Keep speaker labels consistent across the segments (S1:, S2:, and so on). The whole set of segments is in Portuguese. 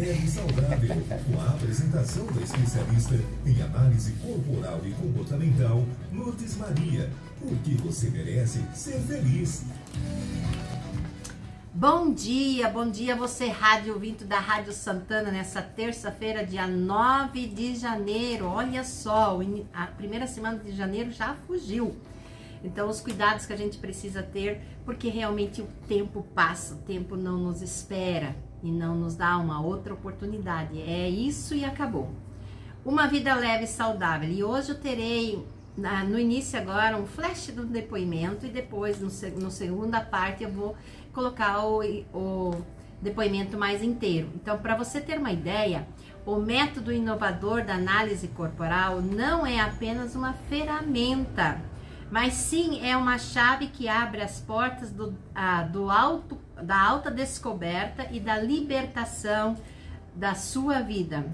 S1: leve e saudável, com a apresentação da especialista em análise corporal e comportamental, Lourdes Maria, porque você merece ser feliz.
S2: Bom dia você rádio ouvinte da Rádio Santana, nessa terça-feira, dia 9 de janeiro. Olha só, a primeira semana de janeiro já fugiu. Então, os cuidados que a gente precisa ter, porque realmente o tempo passa, o tempo não nos espera e não nos dá uma outra oportunidade. É isso e acabou. Uma vida leve e saudável. E hoje eu terei, no início agora, um flash do depoimento e depois, no segunda parte, eu vou colocar o depoimento mais inteiro. Então, para você ter uma ideia, o método inovador da análise corporal não é apenas uma ferramenta, mas sim é uma chave que abre as portas da alta descoberta e da libertação da sua vida.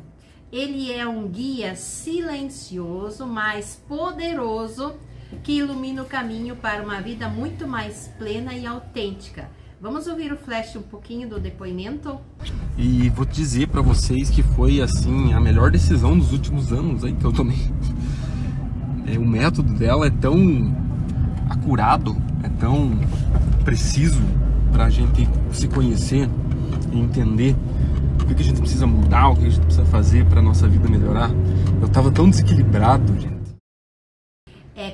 S2: Ele é um guia silencioso, mas poderoso, que ilumina o caminho para uma vida muito mais plena e autêntica. Vamos ouvir o flash um pouquinho do depoimento?
S3: E vou dizer para vocês que foi assim a melhor decisão dos últimos anos aí que eu tomei. O método dela é tão acurado, é tão preciso para a gente se conhecer e entender o que a gente precisa mudar, o que a gente precisa fazer para a nossa vida melhorar. Eu tava tão desequilibrado, gente.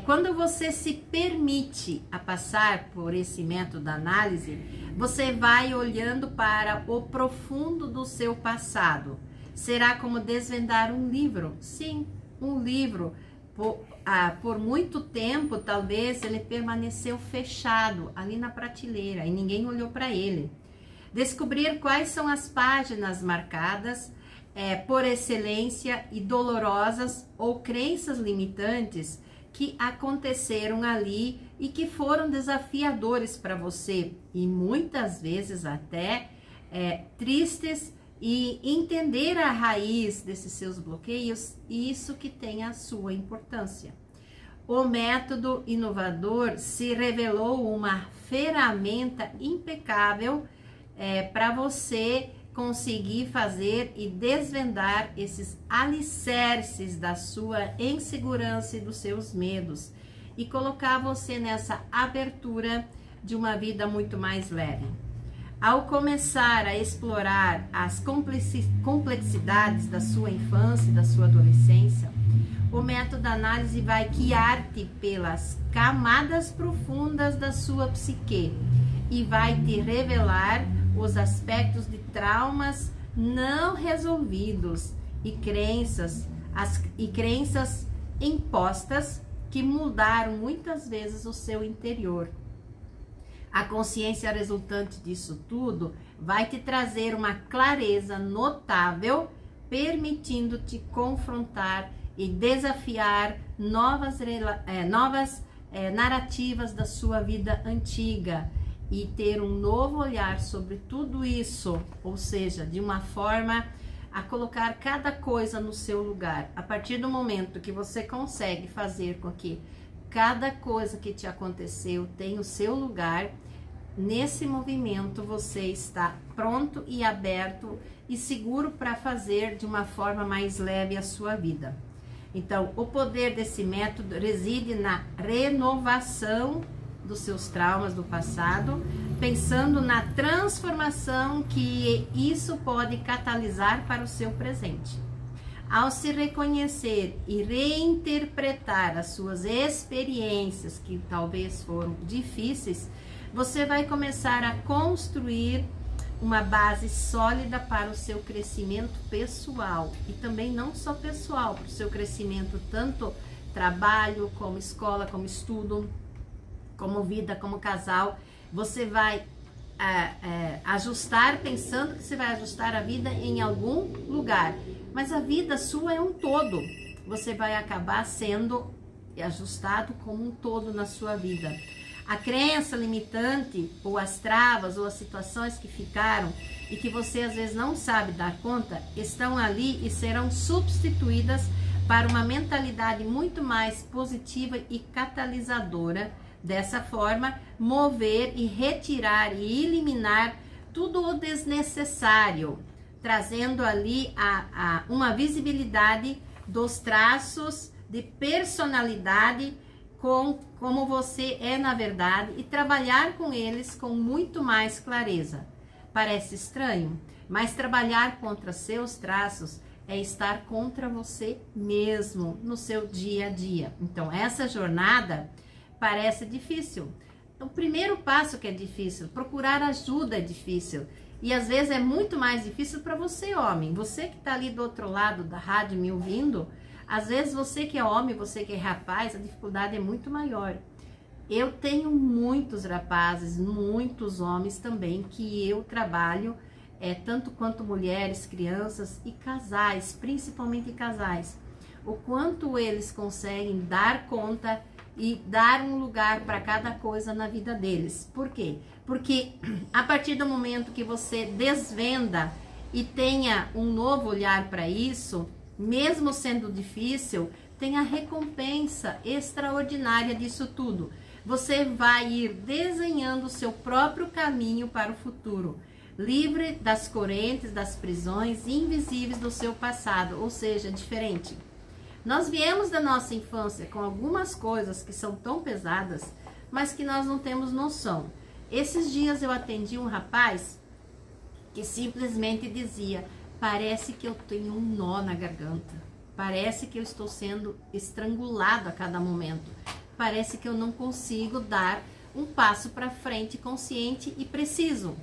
S2: Quando você se permite a passar por esse método da análise, você vai olhando para o profundo do seu passado. Será como desvendar um livro? Sim, um livro. Por muito tempo, talvez, ele permaneceu fechado ali na prateleira e ninguém olhou para ele. Descobrir quais são as páginas marcadas por excelência e dolorosas ou crenças limitantes que aconteceram ali e que foram desafiadores para você e muitas vezes até tristes, e entender a raiz desses seus bloqueios, isso que tem a sua importância. O método inovador se revelou uma ferramenta impecável para você conseguir fazer e desvendar esses alicerces da sua insegurança e dos seus medos e colocar você nessa abertura de uma vida muito mais leve. Ao começar a explorar as complexidades da sua infância e da sua adolescência, o método da análise vai guiar-te pelas camadas profundas da sua psique e vai te revelar os aspectos de traumas não resolvidos e crenças impostas que mudaram muitas vezes o seu interior. A consciência resultante disso tudo vai te trazer uma clareza notável, permitindo-te confrontar e desafiar novas narrativas da sua vida antiga e ter um novo olhar sobre tudo isso, ou seja, de uma forma a colocar cada coisa no seu lugar. A partir do momento que você consegue fazer com que cada coisa que te aconteceu tenha o seu lugar, nesse movimento você está pronto e aberto e seguro para fazer de uma forma mais leve a sua vida. Então, o poder desse método reside na renovação dos seus traumas do passado, pensando na transformação que isso pode catalisar para o seu presente. Ao se reconhecer e reinterpretar as suas experiências, que talvez foram difíceis, você vai começar a construir uma base sólida para o seu crescimento pessoal e também não só pessoal, para o seu crescimento tanto trabalho, como escola, como estudo, como vida, como casal. Você vai ajustar, pensando que você vai ajustar a vida em algum lugar, mas a vida sua é um todo. Você vai acabar sendo ajustado como um todo na sua vida. A crença limitante, ou as travas, ou as situações que ficaram e que você às vezes não sabe dar conta, estão ali e serão substituídas para uma mentalidade muito mais positiva e catalisadora. Dessa forma, mover e retirar e eliminar tudo o desnecessário, trazendo ali uma visibilidade dos traços de personalidade como você é na verdade e trabalhar com eles com muito mais clareza. Parece estranho, mas trabalhar contra seus traços é estar contra você mesmo no seu dia a dia. Então, essa jornada parece difícil. O primeiro passo que é difícil, procurar ajuda é difícil. E às vezes é muito mais difícil para você, homem. Você que está ali do outro lado da rádio me ouvindo, às vezes você que é homem, você que é rapaz, a dificuldade é muito maior. Eu tenho muitos rapazes, muitos homens também, que eu trabalho, tanto quanto mulheres, crianças e casais, principalmente casais. O quanto eles conseguem dar conta e dar um lugar para cada coisa na vida deles. Por quê? Porque a partir do momento que você desvenda e tenha um novo olhar para isso, mesmo sendo difícil, tem a recompensa extraordinária disso tudo. Você vai ir desenhando o seu próprio caminho para o futuro, livre das correntes, das prisões invisíveis do seu passado, ou seja, diferente. Nós viemos da nossa infância com algumas coisas que são tão pesadas, mas que nós não temos noção. Esses dias eu atendi um rapaz que simplesmente dizia: parece que eu tenho um nó na garganta, parece que eu estou sendo estrangulado a cada momento, parece que eu não consigo dar um passo para frente consciente e preciso.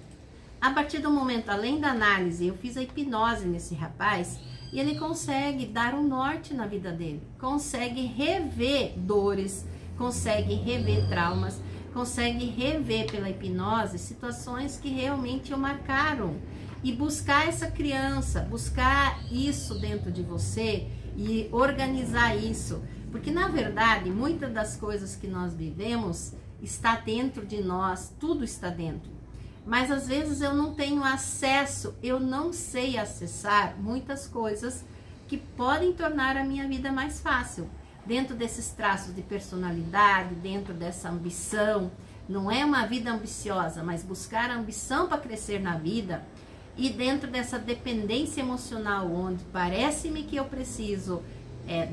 S2: A partir do momento, além da análise, eu fiz a hipnose nesse rapaz e ele consegue dar um norte na vida dele, consegue rever dores, consegue rever traumas, consegue rever pela hipnose situações que realmente o marcaram e buscar essa criança, buscar isso dentro de você e organizar isso, porque na verdade muitas das coisas que nós vivemos está dentro de nós, tudo está dentro. Mas às vezes eu não tenho acesso, eu não sei acessar muitas coisas que podem tornar a minha vida mais fácil. Dentro desses traços de personalidade, dentro dessa ambição, não é uma vida ambiciosa, mas buscar a ambição para crescer na vida. E dentro dessa dependência emocional, onde parece-me que eu preciso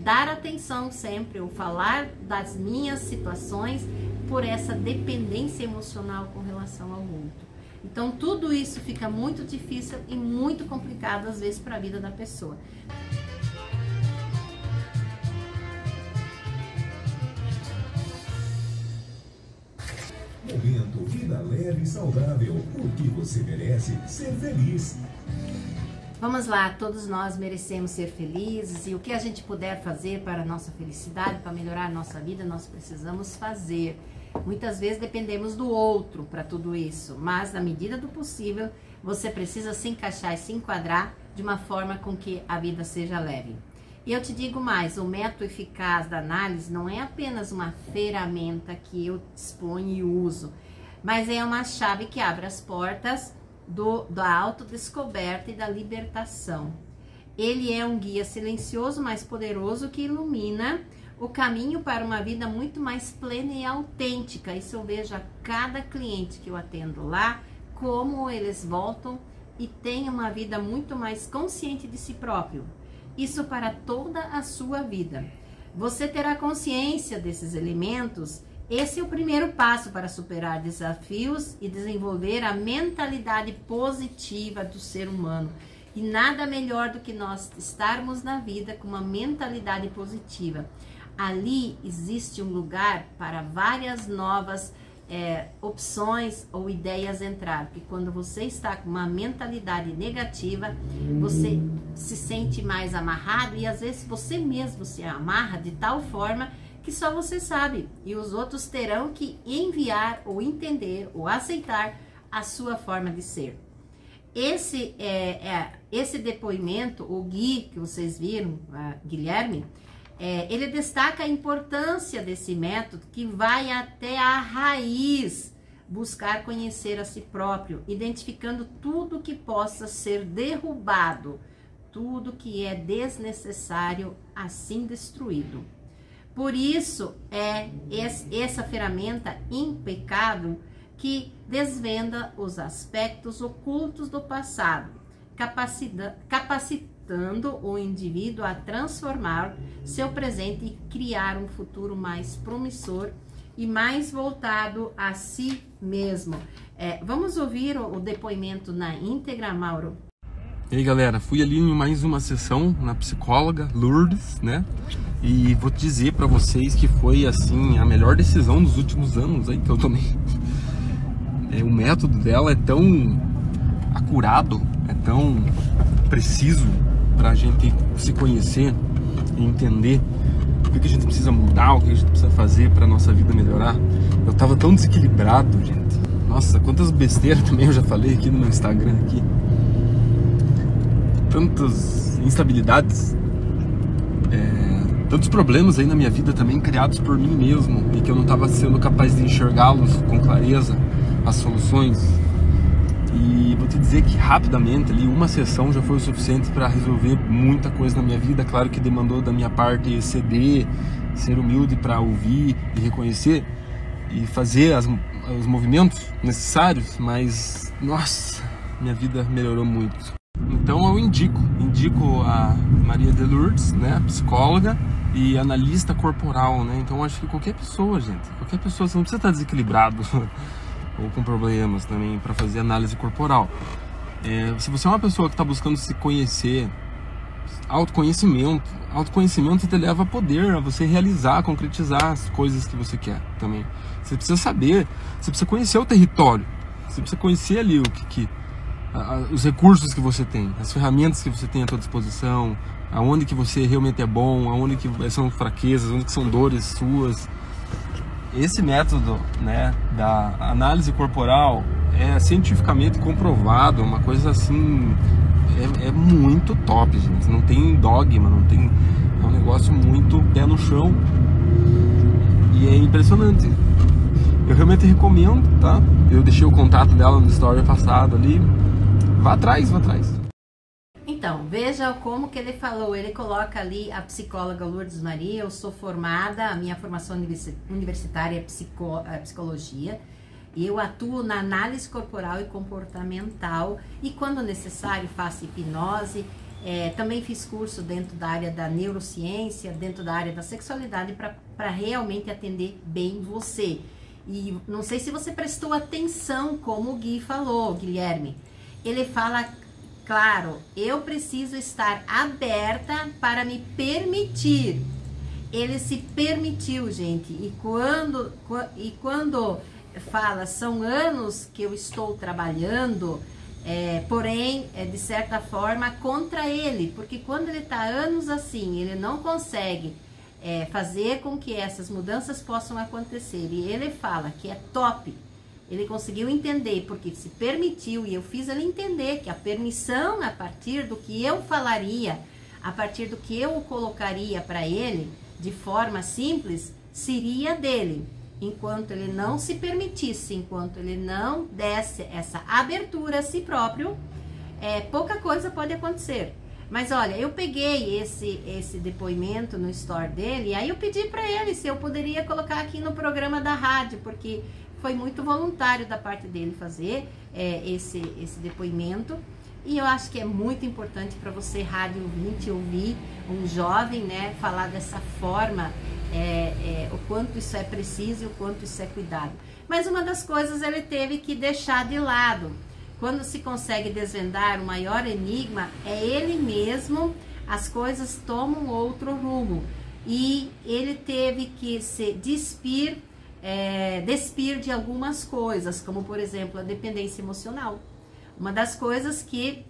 S2: dar atenção sempre, ou falar das minhas situações, por essa dependência emocional com relação ao outro. Então, tudo isso fica muito difícil e muito complicado, às vezes, para a vida da pessoa.
S1: Momento Vida Leve e Saudável, porque você merece ser feliz.
S2: Vamos lá, todos nós merecemos ser felizes e o que a gente puder fazer para a nossa felicidade, para melhorar a nossa vida, nós precisamos fazer. Muitas vezes dependemos do outro para tudo isso, mas na medida do possível, você precisa se encaixar e se enquadrar de uma forma com que a vida seja leve. E eu te digo mais, o método eficaz da análise não é apenas uma ferramenta que eu disponho e uso, mas é uma chave que abre as portas da autodescoberta e da libertação. Ele é um guia silencioso, mas poderoso, que ilumina o caminho para uma vida muito mais plena e autêntica. Isso eu vejo a cada cliente que eu atendo lá, como eles voltam e têm uma vida muito mais consciente de si próprio. Isso para toda a sua vida. Você terá consciência desses elementos. Esse é o primeiro passo para superar desafios e desenvolver a mentalidade positiva do ser humano. E nada melhor do que nós estarmos na vida com uma mentalidade positiva. Ali existe um lugar para várias novas opções ou ideias entrar. Porque quando você está com uma mentalidade negativa, você se sente mais amarrado e às vezes você mesmo se amarra de tal forma que só você sabe, e os outros terão que enviar ou entender ou aceitar a sua forma de ser. Esse depoimento, o Gui, que vocês viram, Guilherme, ele destaca a importância desse método que vai até a raiz, buscar conhecer a si próprio, identificando tudo que possa ser derrubado, tudo que é desnecessário, assim destruído. Por isso, é essa ferramenta impecável que desvenda os aspectos ocultos do passado, capacitando o indivíduo a transformar seu presente e criar um futuro mais promissor e mais voltado a si mesmo. Vamos ouvir o depoimento na íntegra, Mauro?
S3: E aí, galera, fui ali em mais uma sessão na psicóloga Lourdes, né? E vou dizer pra vocês que foi, assim, a melhor decisão dos últimos anos aí que eu tomei. O método dela é tão acurado, é tão preciso pra gente se conhecer e entender o que a gente precisa mudar, o que a gente precisa fazer pra nossa vida melhorar. Eu tava tão desequilibrado, gente. Nossa, quantas besteiras também eu já falei aqui no meu Instagram aqui. Tantas instabilidades, tantos problemas aí na minha vida também criados por mim mesmo e que eu não estava sendo capaz de enxergá-los com clareza, as soluções. E vou te dizer que rapidamente ali uma sessão já foi o suficiente para resolver muita coisa na minha vida. Claro que demandou da minha parte ceder, ser humilde para ouvir e reconhecer e fazer os movimentos necessários, mas nossa, minha vida melhorou muito. Então eu indico a Maria de Lourdes, né, psicóloga e analista corporal, né? Então acho que qualquer pessoa, gente, você não precisa estar desequilibrado ou com problemas também para fazer análise corporal. Se você é uma pessoa que está buscando se conhecer, autoconhecimento te leva a poder, a você realizar, concretizar as coisas que você quer também. Você precisa saber, você precisa conhecer o território, você precisa conhecer ali os recursos que você tem, as ferramentas que você tem à sua disposição, aonde que você realmente é bom, aonde que são fraquezas, onde que são dores suas. Esse método, né, da análise corporal é cientificamente comprovado, uma coisa assim, é muito top, gente. Não tem dogma, é um negócio muito pé no chão e é impressionante. Eu realmente recomendo, tá? Eu deixei o contato dela no story passado ali. Vá atrás.
S2: Então, veja como que ele falou. Ele coloca ali a psicóloga Lourdes Maria. Eu sou formada, a minha formação universitária é psicologia. Eu atuo na análise corporal e comportamental e, quando necessário, faço hipnose. Também fiz curso dentro da área da neurociência, dentro da área da sexualidade, para realmente atender bem você. E não sei se você prestou atenção como o Gui falou, Guilherme. Ele fala, claro, eu preciso estar aberta para me permitir. Ele se permitiu, gente. E quando fala, são anos que eu estou trabalhando, porém, de certa forma, contra ele. Porque quando ele está anos assim, ele não consegue fazer com que essas mudanças possam acontecer. E ele fala que é top. Ele conseguiu entender, porque se permitiu, e eu fiz ele entender que a permissão, a partir do que eu falaria, a partir do que eu colocaria para ele, de forma simples, seria dele. Enquanto ele não se permitisse, enquanto ele não desse essa abertura a si próprio, pouca coisa pode acontecer. Mas olha, eu peguei esse depoimento no store dele, e aí eu pedi para ele se eu poderia colocar aqui no programa da rádio, porque foi muito voluntário da parte dele fazer esse depoimento. E eu acho que é muito importante para você, rádio ouvinte, ouvir um jovem, né, falar dessa forma, o quanto isso é preciso e o quanto isso é cuidado. Mas uma das coisas ele teve que deixar de lado. Quando se consegue desvendar o maior enigma, é ele mesmo, as coisas tomam outro rumo. E ele teve que se despir de algumas coisas, como por exemplo a dependência emocional. Uma das coisas que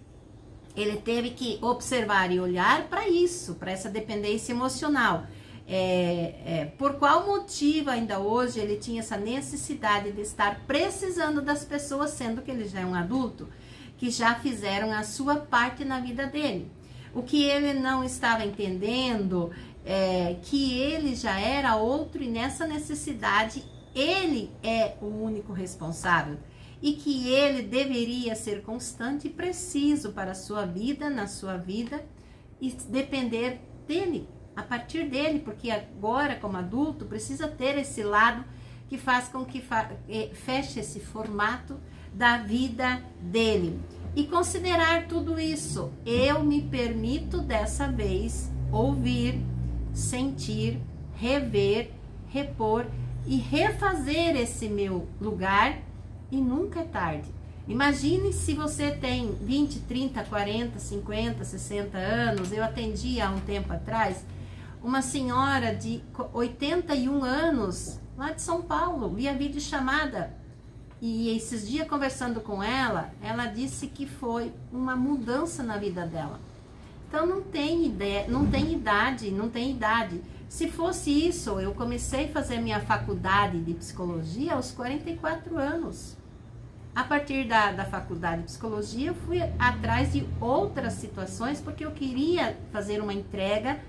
S2: ele teve que observar e olhar para isso, para essa dependência emocional. Por qual motivo ainda hoje ele tinha essa necessidade de estar precisando das pessoas, sendo que ele já é um adulto, que já fizeram a sua parte na vida dele. O que ele não estava entendendo que ele já era outro, e nessa necessidade ele é o único responsável, e que ele deveria ser constante e preciso para a sua vida, na sua vida, e depender dele, a partir dele, porque agora como adulto precisa ter esse lado que faz com que feche esse formato da vida dele. e considerar tudo isso. Eu me permito dessa vez ouvir, sentir, rever, repor e refazer esse meu lugar, e nunca é tarde. Imagine se você tem 20, 30, 40, 50, 60 anos. Eu atendi há um tempo atrás uma senhora de 81 anos, lá de São Paulo, via videochamada. E esses dias, conversando com ela, ela disse que foi uma mudança na vida dela. Então não tem ideia, não tem idade. Se fosse isso, eu comecei a fazer minha faculdade de psicologia aos 44 anos. A partir da faculdade de psicologia, eu fui atrás de outras situações, porque eu queria fazer uma entrega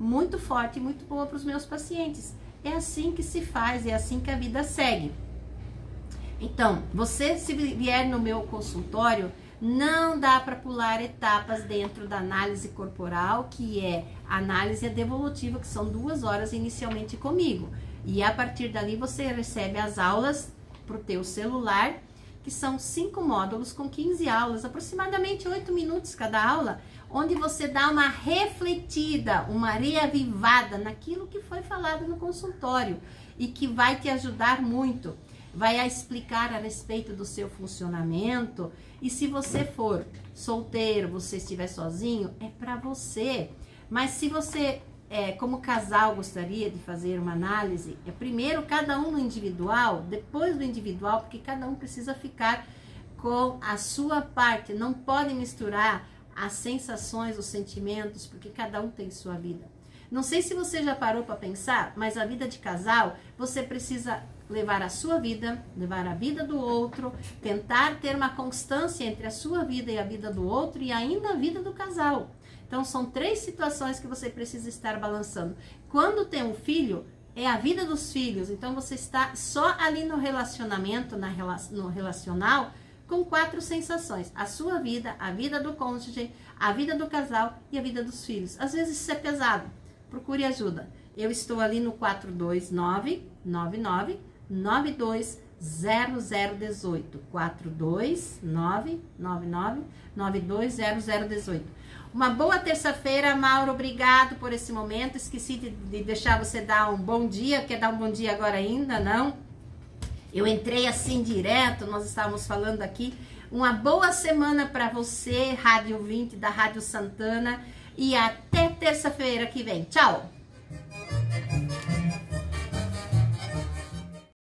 S2: muito forte e muito boa para os meus pacientes. É assim que se faz, é assim que a vida segue. Então, você, se vier no meu consultório, não dá para pular etapas dentro da análise corporal, que é a análise devolutiva, que são 2 horas inicialmente comigo. E a partir dali você recebe as aulas para o teu celular, que são 5 módulos com 15 aulas, aproximadamente 8 minutos cada aula, onde você dá uma refletida, uma reavivada naquilo que foi falado no consultório e que vai te ajudar muito. Vai explicar a respeito do seu funcionamento. E se você for solteiro, você estiver sozinho, é para você. Mas se você, como casal, gostaria de fazer uma análise, primeiro cada um no individual, depois do individual, porque cada um precisa ficar com a sua parte. Não pode misturar as sensações, os sentimentos, porque cada um tem sua vida. Não sei se você já parou para pensar, mas a vida de casal, você precisa levar a sua vida, levar a vida do outro, tentar ter uma constância entre a sua vida e a vida do outro e ainda a vida do casal. Então são 3 situações que você precisa estar balançando. Quando tem um filho, é a vida dos filhos, então você está só ali no relacionamento, no relacional, com 4 sensações: a sua vida, a vida do cônjuge, a vida do casal e a vida dos filhos. Às vezes isso é pesado, procure ajuda. Eu estou ali no 429-99-920018, 429-99-920018. Uma boa terça-feira, Mauro, obrigado por esse momento. Esqueci de deixar você dar um bom dia. Quer dar um bom dia agora ainda? Não? Eu entrei assim direto, nós estávamos falando aqui. Uma boa semana para você, Rádio 20 da Rádio Santana, e até terça-feira que vem. Tchau!